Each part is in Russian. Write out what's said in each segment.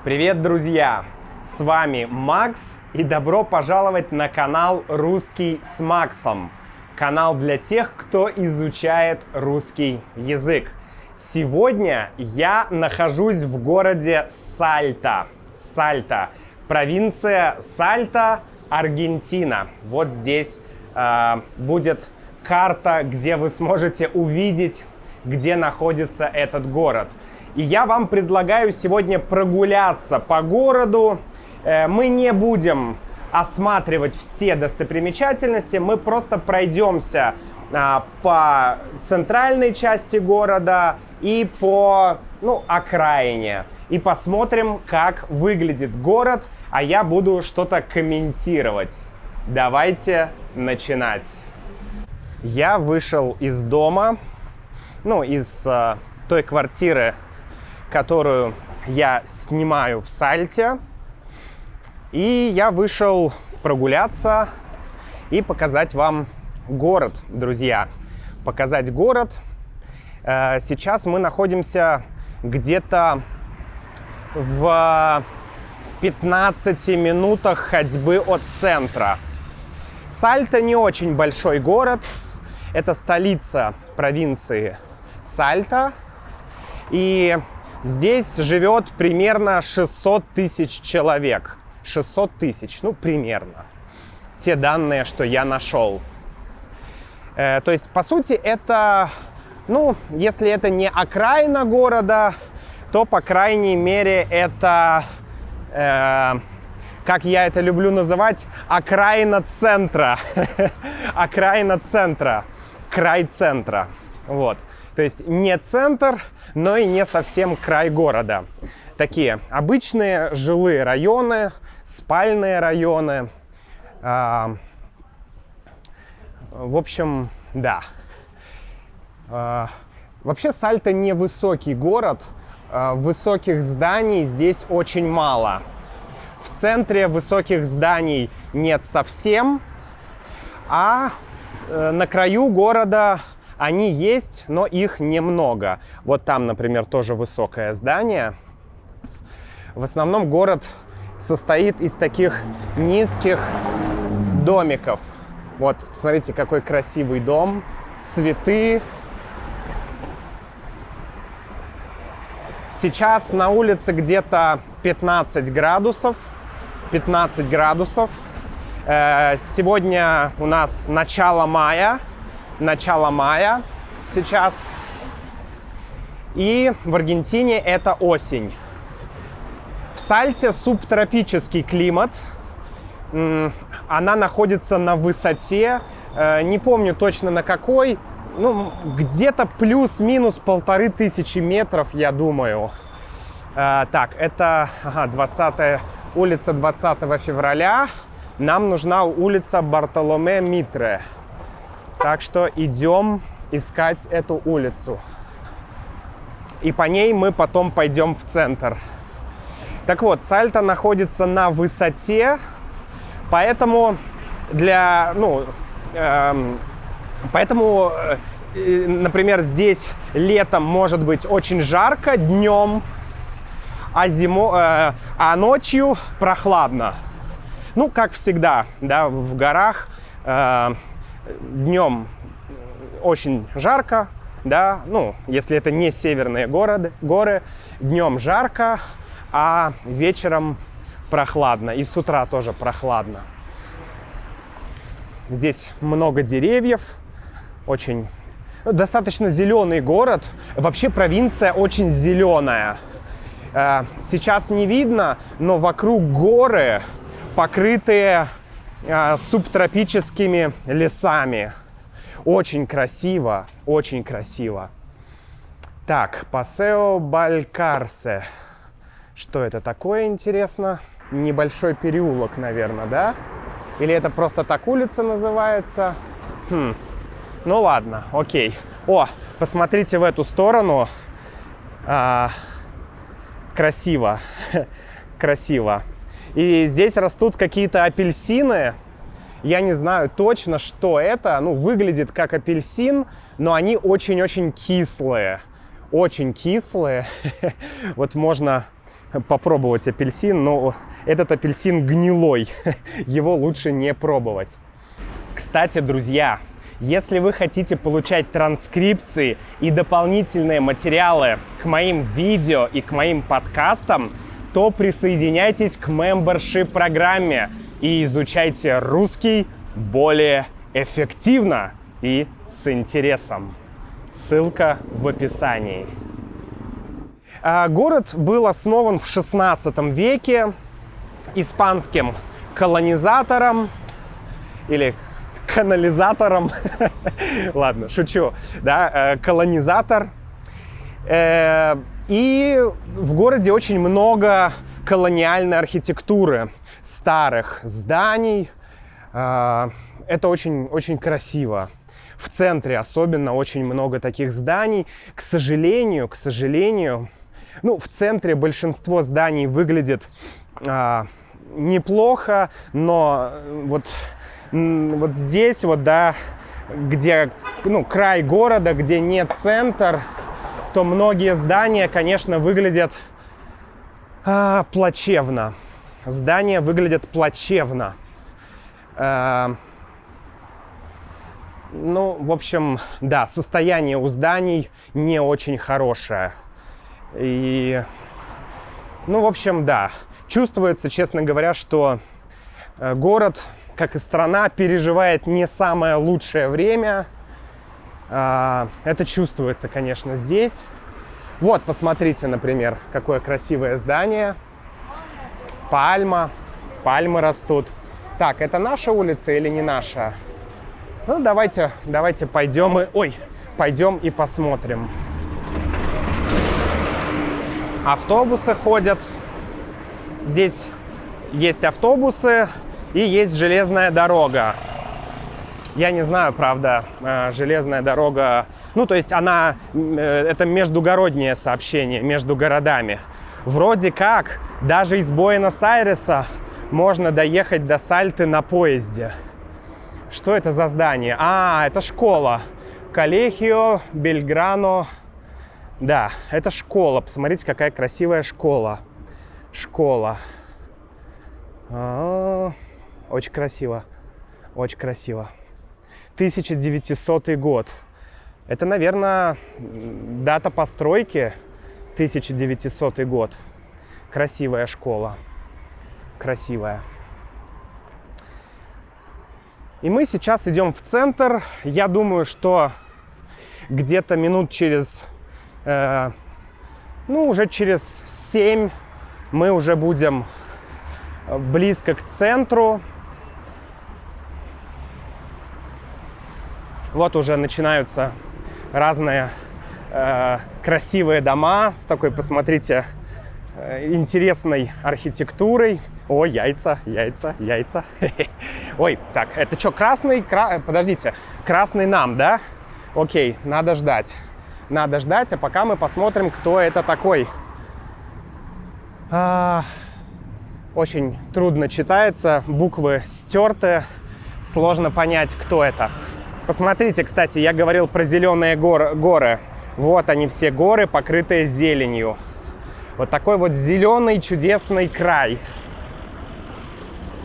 Привет, друзья! С вами Макс, и добро пожаловать на канал «Русский с Максом». Канал для тех, кто изучает русский язык. Сегодня я нахожусь в городе Сальта. Сальта. Провинция Сальта, Аргентина. Вот здесь будет карта, где вы сможете увидеть, где находится этот город. И я вам предлагаю сегодня прогуляться по городу. Мы не будем осматривать все достопримечательности, мы просто пройдемся по центральной части города и по окраине. И посмотрим, как выглядит город, а я буду что-то комментировать. Давайте начинать. Я вышел из дома, из той квартиры, которую я снимаю в Сальте. И я вышел прогуляться и показать вам город, друзья. Показать город. Сейчас мы находимся где-то в 15 минутах ходьбы от центра. Сальта не очень большой город. Это столица провинции Сальта. И здесь живет примерно 600 тысяч человек. 600 тысяч, примерно. Те данные, что я нашел. То есть, по сути, это, если это не окраина города, то, по крайней мере, это, как я это люблю называть, окраина центра. Окраина центра. Край центра. Вот. То есть не центр, но и не совсем край города. Такие обычные жилые районы, спальные районы. В общем, да. Вообще Сальта не высокий город. Высоких зданий здесь очень мало. В центре высоких зданий нет совсем, а на краю города они есть, но их немного. Вот там, например, тоже высокое здание. В основном город состоит из таких низких домиков. Вот, смотрите, какой красивый дом, цветы. Сейчас на улице где-то 15 градусов. 15 градусов. Сегодня у нас начало мая сейчас. И в Аргентине это осень. В Сальте субтропический климат. Она находится на высоте, не помню точно на какой, где-то плюс-минус 1500 метров, я думаю. Так, это улица 20 февраля. Нам нужна улица Бартоломе Митре. Так что идем искать эту улицу. И по ней мы потом пойдем в центр. Так вот, Сальта находится на высоте, поэтому например, здесь летом может быть очень жарко днем, а ночью прохладно. Как всегда, да, в горах днем очень жарко, да, если это не северные горы, днем жарко, а вечером прохладно, и с утра тоже прохладно. Здесь много деревьев, очень достаточно зеленый город. Вообще провинция очень зеленая. Сейчас не видно, но вокруг горы, покрытые субтропическими лесами. Очень красиво, очень красиво. Так, Пасео Балькарсе. Что это такое, интересно? Небольшой переулок, наверное, да? Или это просто так улица называется? Ну ладно, окей. О, посмотрите в эту сторону. Красиво. Красиво. И здесь растут какие-то апельсины. Я не знаю точно, что это. Выглядит как апельсин, но они очень-очень кислые. Очень кислые. Вот можно попробовать апельсин, но этот апельсин гнилой, его лучше не пробовать. Кстати, друзья, если вы хотите получать транскрипции и дополнительные материалы к моим видео и к моим подкастам, то присоединяйтесь к membership программе и изучайте русский более эффективно и с интересом. Ссылка в описании. Город был основан в 16 веке испанским колонизатором или канализатором. Ладно, шучу. Да, колонизатор. И в городе очень много колониальной архитектуры, старых зданий. Это очень красиво. В центре особенно очень много таких зданий. К сожалению, ну, в центре большинство зданий выглядит неплохо, но вот здесь вот, да, где, ну, край города, где нет центр, то многие здания, конечно, выглядят плачевно. Здания выглядят плачевно. Ну, в общем, да, состояние у зданий не очень хорошее. И, ну, в общем, да, чувствуется, честно говоря, что город, как и страна, переживает не самое лучшее время. Это чувствуется, конечно, здесь. Вот, посмотрите, например, какое красивое здание. Пальмы растут. Так, это наша улица или не наша? Ну, давайте пойдем и посмотрим. Автобусы ходят. Здесь есть автобусы и есть железная дорога. Я не знаю, правда, железная дорога... Ну, то есть это междугороднее сообщение между городами. Вроде как даже из Буэнос-Айреса можно доехать до Сальты на поезде. Что это за здание? Это школа. Коллегио Бельграно. Да, это школа. Посмотрите, какая красивая школа. Очень красиво. Очень красиво. 1900 год. Это, наверное, дата постройки. 1900 год. Красивая школа. Красивая. И мы сейчас идем в центр. Я думаю, что где-то минут через... уже через 7 мы уже будем близко к центру. Вот уже начинаются разные красивые дома с такой, посмотрите, интересной архитектурой. О, яйца. Ой, так, это что, красный? Подождите, красный нам, да? Окей, надо ждать, а пока мы посмотрим, кто это такой. Очень трудно читается, буквы стерты, сложно понять, кто это. Посмотрите, кстати, я говорил про зеленые горы. Вот они все горы, покрытые зеленью. Вот такой вот зеленый чудесный край.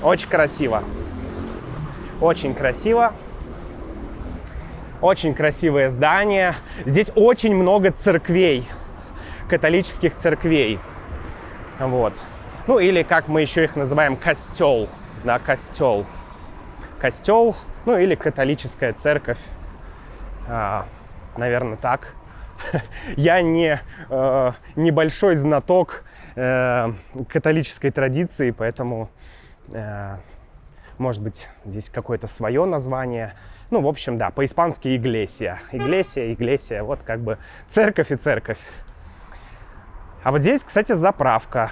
Очень красиво. Очень красиво. Очень красивые здания. Здесь очень много церквей, католических церквей. Вот. Ну или, как мы еще их называем, костел. Да, костел. Костел, ну или католическая церковь. Наверное, так. Я небольшой знаток католической традиции, поэтому, может быть, здесь какое-то свое название. Ну, в общем, да, по-испански «иглесия». «Иглесия», вот как бы церковь и церковь. А вот здесь, кстати, заправка.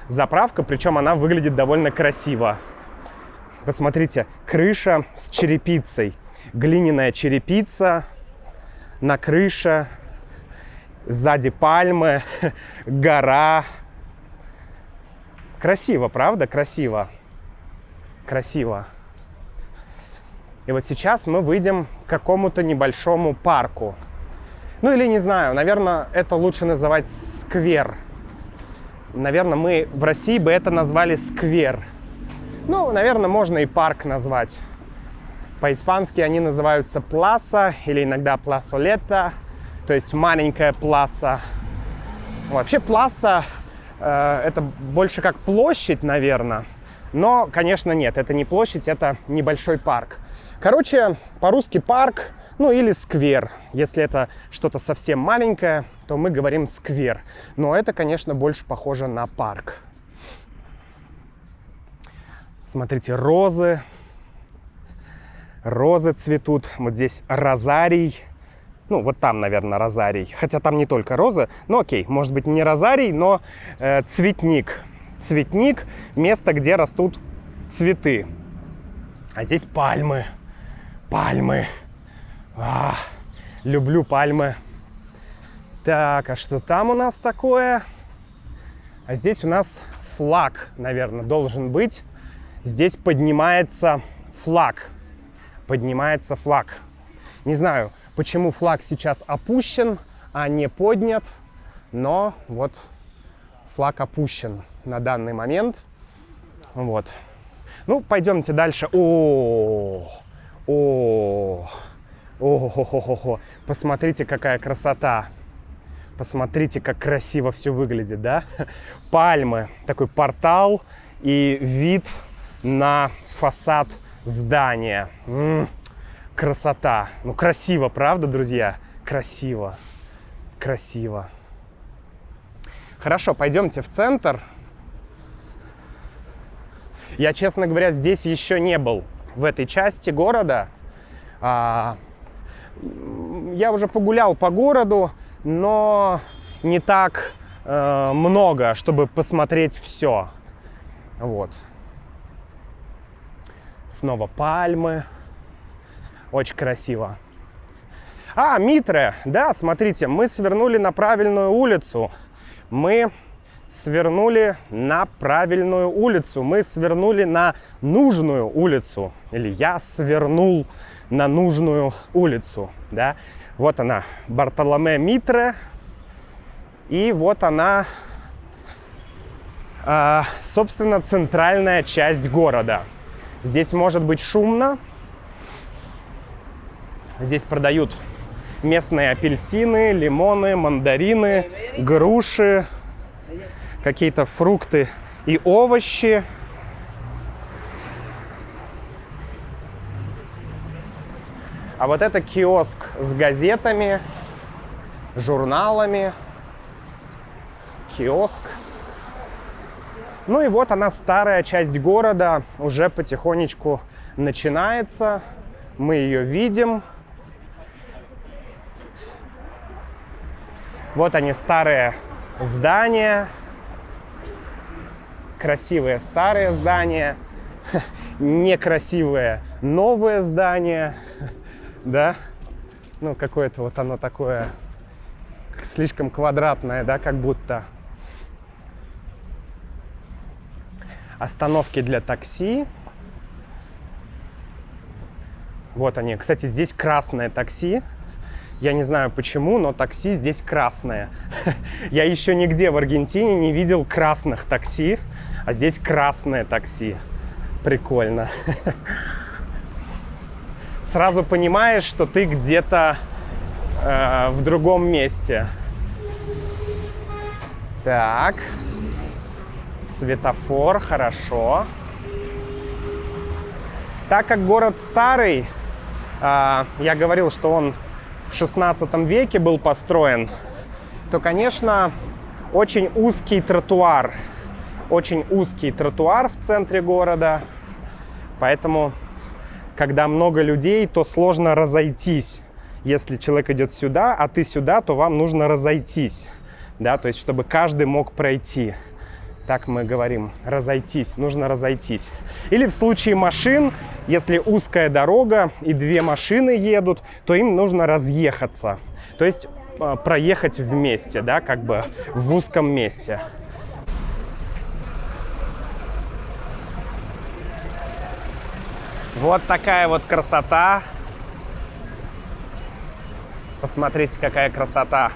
Заправка, причем она выглядит довольно красиво. Посмотрите, крыша с черепицей. Глиняная черепица на крыше. Сзади пальмы, гора. Красиво, правда? Красиво. Красиво. И вот сейчас мы выйдем к какому-то небольшому парку. Ну или не знаю, наверное, это лучше называть сквер. наверное, мы в России бы это назвали сквер. Ну, наверное, можно и парк назвать. По-испански они называются пласа или иногда пласолета, то есть маленькая пласа. Вообще пласа это больше как площадь, наверное. Но, конечно, нет, это не площадь, это небольшой парк. Короче, по-русски парк, ну или сквер. Если это что-то совсем маленькое, то мы говорим сквер. Но это, конечно, больше похоже на парк. Смотрите, розы. Розы цветут. Вот здесь розарий. Ну, вот там, наверное, розарий. Хотя там не только розы. Но окей, может быть, не розарий, но цветник. Цветник – место, где растут цветы. А здесь пальмы. Пальмы. Люблю пальмы. Так, а что там у нас такое? А здесь у нас флаг, наверное, должен быть. Здесь поднимается флаг. Поднимается флаг. Не знаю, почему флаг сейчас опущен, а не поднят. Но вот флаг опущен на данный момент. Вот. Ну, пойдемте дальше. Посмотрите, какая красота. Посмотрите, как красиво все выглядит, да? Пальмы, такой портал и вид на фасад здания. Красота. Ну, красиво, правда, друзья? Красиво. Красиво. Хорошо, пойдемте в центр. Я, честно говоря, здесь еще не был, в этой части города. Я уже погулял по городу, но не так много, чтобы посмотреть все. Вот. Снова пальмы. Очень красиво. Митре. Да, смотрите, мы свернули на правильную улицу. Мы свернули на правильную улицу. Мы свернули на нужную улицу. Или я свернул на нужную улицу. Да? Вот она, Бартоломе Митре. И вот она, собственно, центральная часть города. Здесь может быть шумно. Здесь продают местные апельсины, лимоны, мандарины, груши, какие-то фрукты и овощи. А вот это киоск с газетами, журналами. Киоск. Ну и вот она, старая часть города, уже потихонечку начинается. Мы ее видим. Вот они, старые здания. Красивые старые здания. Некрасивые новые здания. Да? Ну, какое-то вот оно такое слишком квадратное, да, как будто. Остановки для такси. Вот они. Кстати, здесь красное такси. Я не знаю почему, но такси здесь красное. Я еще нигде в Аргентине не видел красных такси, а здесь красное такси. Прикольно. Сразу понимаешь, что ты где-то в другом месте. Так. Светофор, хорошо. Так как город старый, я говорил, что он в 16 веке был построен, то, конечно, очень узкий тротуар. Очень узкий тротуар в центре города. Поэтому, когда много людей, то сложно разойтись. Если человек идет сюда, а ты сюда, то вам нужно разойтись. Да, то есть, чтобы каждый мог пройти. Так мы говорим, разойтись, нужно разойтись. Или в случае машин, если узкая дорога и две машины едут, то им нужно разъехаться. То есть проехать вместе, да, как бы в узком месте. Вот такая вот красота. Посмотрите, какая красота.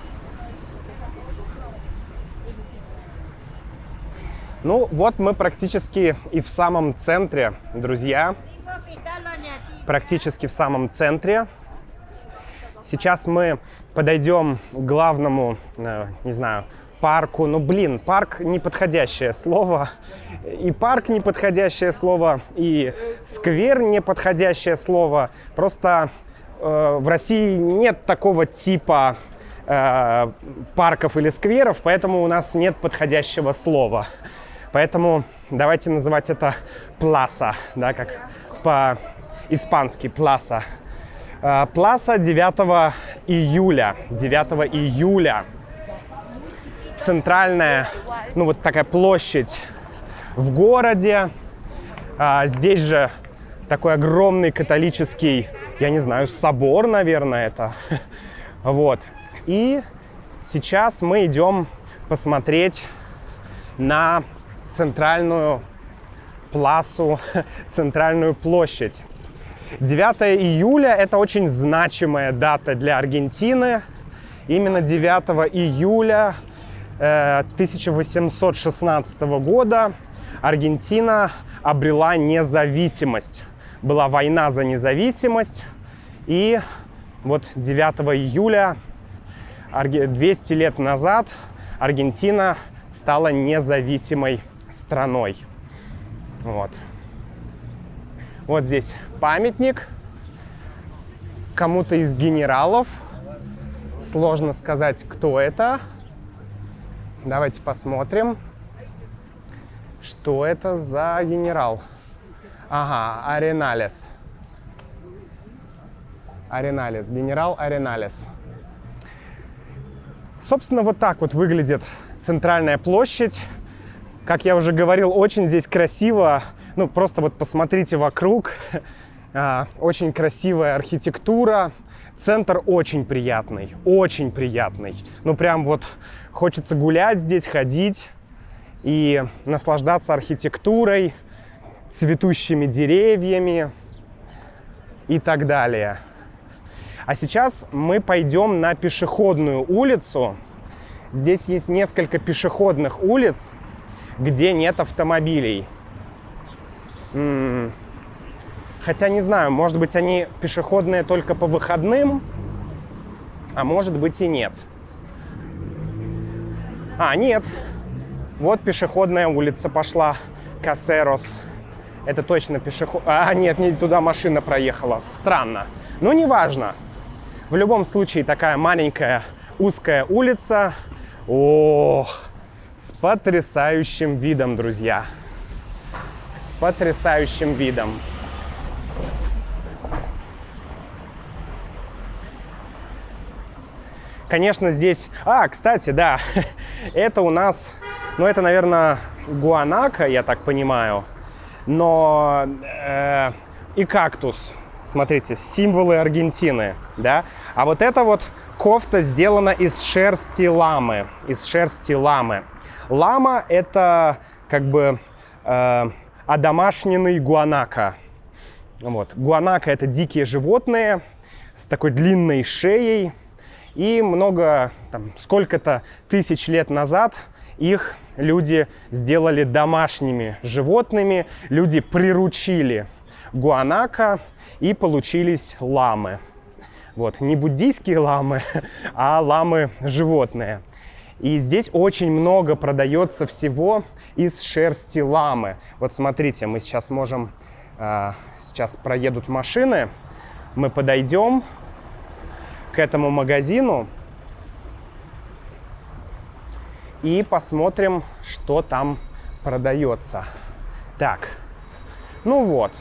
Ну вот мы практически и в самом центре, друзья. Практически в самом центре. Сейчас мы подойдем к главному, не знаю, парку. Ну, блин, парк — неподходящее слово. И парк — неподходящее слово, и сквер — неподходящее слово. Просто в России нет такого типа парков или скверов, поэтому у нас нет подходящего слова. Поэтому давайте называть это пласа, да, как по-испански пласа. Пласа 9 июля. 9 июля. Центральная, ну вот такая площадь в городе. Здесь же такой огромный католический, я не знаю, собор, наверное, это. Вот. И сейчас мы идем посмотреть на центральную пласу, центральную площадь. 9 июля – это очень значимая дата для Аргентины. Именно 9 июля 1816 года Аргентина обрела независимость. Была война за независимость, и вот 9 июля, 200 лет назад, Аргентина стала независимой страной. Вот. Вот здесь памятник кому-то из генералов. Сложно сказать, кто это. Давайте посмотрим, что это за генерал. Ага, Ареналес. Ареналес, генерал Ареналес. Собственно, вот так вот выглядит центральная площадь. Как я уже говорил, очень здесь красиво. Ну, просто вот посмотрите вокруг. Очень красивая архитектура. Центр очень приятный, очень приятный. Ну, прям вот хочется гулять здесь, ходить и наслаждаться архитектурой, цветущими деревьями и так далее. А сейчас мы пойдем на пешеходную улицу. Здесь есть несколько пешеходных улиц, где нет автомобилей. Хотя не знаю, может быть, они пешеходные только по выходным, а может быть и нет. Нет. Вот пешеходная улица пошла. Касерос. Это точно пешеход... нет, не туда машина проехала. Странно. Но неважно. В любом случае, такая маленькая узкая улица. С потрясающим видом, друзья. С потрясающим видом. Конечно, здесь... кстати, да, это у нас... Ну, это, наверное, гуанако, я так понимаю. Но и кактус. Смотрите, символы Аргентины, да? А вот эта вот кофта сделана из шерсти ламы. Из шерсти ламы. Лама — это как бы одомашненный гуанако. Вот. Гуанако — это дикие животные с такой длинной шеей. И сколько-то тысяч лет назад их люди сделали домашними животными. Люди приручили гуанако, и получились ламы. Вот. Не буддийские ламы, а ламы животные. И здесь очень много продается всего из шерсти ламы. Вот смотрите, мы сейчас можем... Сейчас проедут машины, мы подойдем к этому магазину и посмотрим, что там продается. Так, ну вот.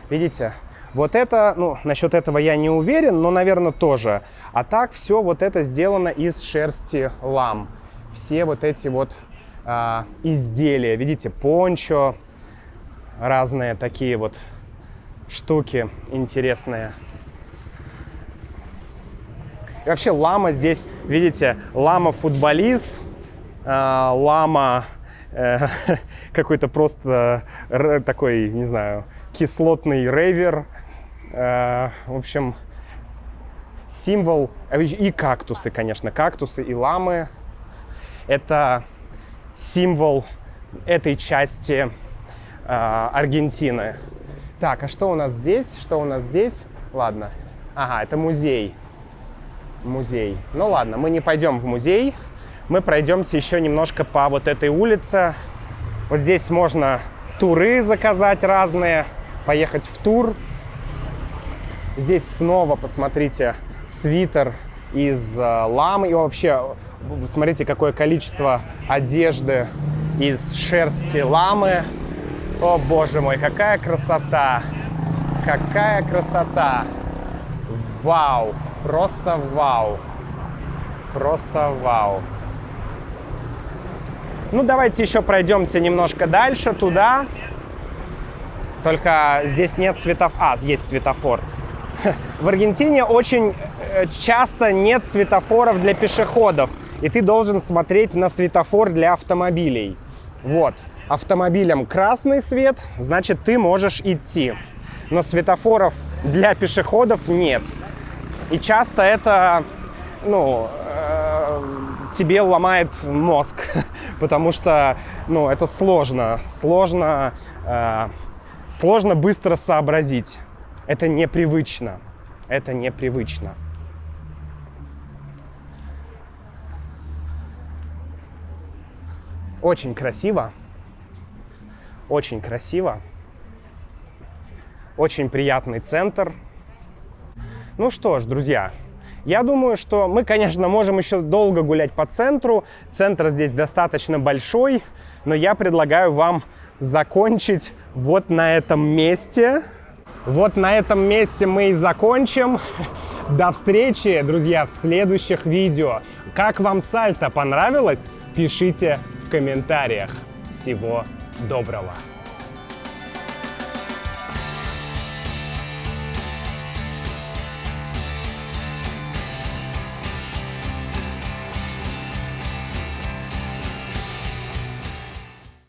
Видите, вот это, насчет этого я не уверен, но, наверное, тоже. А так все вот это сделано из шерсти лам. Все вот эти вот изделия, видите, пончо, разные такие вот штуки интересные. И вообще лама здесь, видите, лама-футболист, лама какой-то просто такой, не знаю, кислотный рейвер. В общем, символ. И кактусы, конечно, кактусы и ламы. Это символ этой части Аргентины. Так, а что у нас здесь? Что у нас здесь? Ладно. Ага, это музей. Музей. Ну ладно, мы не пойдем в музей. Мы пройдемся еще немножко по вот этой улице. Вот здесь можно туры заказать разные, поехать в тур. Здесь снова, посмотрите, свитер из ламы. И вообще, смотрите, какое количество одежды из шерсти ламы. О, боже мой, какая красота! Какая красота! Вау! Просто вау! Просто вау! Ну, давайте еще пройдемся немножко дальше, туда. Только здесь нет светофора. А, есть светофор. В Аргентине очень часто нет светофоров для пешеходов. И ты должен смотреть на светофор для автомобилей. Вот. Автомобилям красный свет, значит, ты можешь идти. Но светофоров для пешеходов нет. И часто это, тебе ломает мозг, потому что, это сложно быстро сообразить. Это непривычно. Это непривычно. Очень красиво. Очень красиво. Очень приятный центр. Ну что ж, друзья, я думаю, что мы, конечно, можем еще долго гулять по центру. Центр здесь достаточно большой, но я предлагаю вам закончить вот на этом месте. Вот на этом месте мы и закончим. До встречи, друзья, в следующих видео. Как вам сальто понравилось? Пишите в комментариях. Всего доброго!